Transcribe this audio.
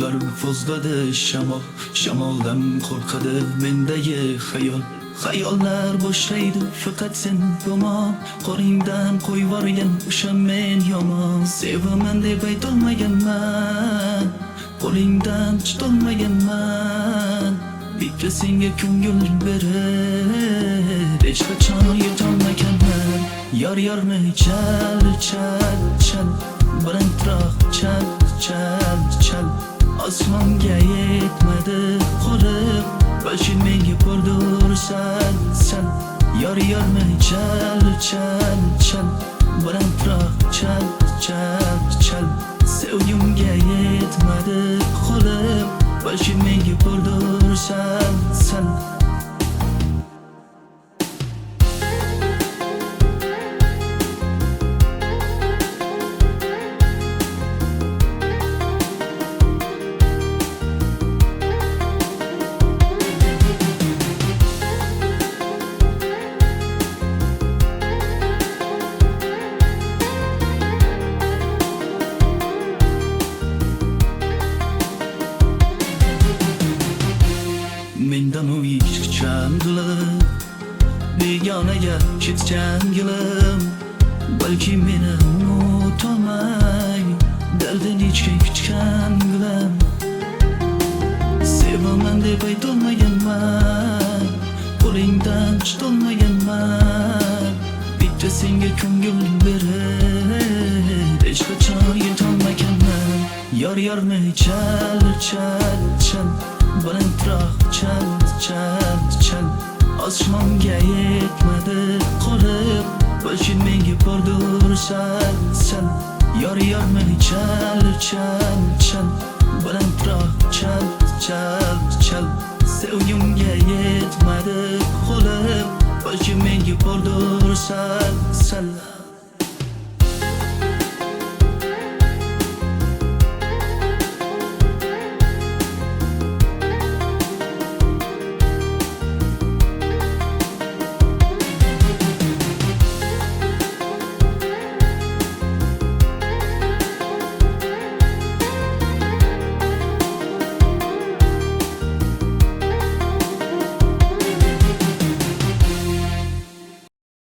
Fozladi shamoldan qo'rqadi mendagi xayol. Xayollar boshlaydi faqat sen gumon. Qo'lingdan qo'yvorgan o'sha men yomon. Sevaman deb aytolmaganman, qo'lingdan tutolmaganman. Bitta senga ko'ngil berib hech qachon yetolmaganman. Yorni chal balandroq chal. Osmonga yetmadi qo'lim, balki menga bordur sal. Yorni chal balandroq chal. Sevgimga yetmadi qo'lim, balki menga bordur sal. Mendan uyishchan dilim, begonaga ketgan yilim. Balki meni unutolmay dardini chekkan gilam. Sevaman deb aytolmaganman, qo'lingdan tutolmaganman. Bitta senga ko'ngil berib hech qachon yetolmaganman. Yorni chal balandroq chal. Osmonga yetmadi qo'lim, balki menga bordur sal. Yorni chal balandroq chal. Sevgimga yetmadi qo'lim, balki menga bordur sal.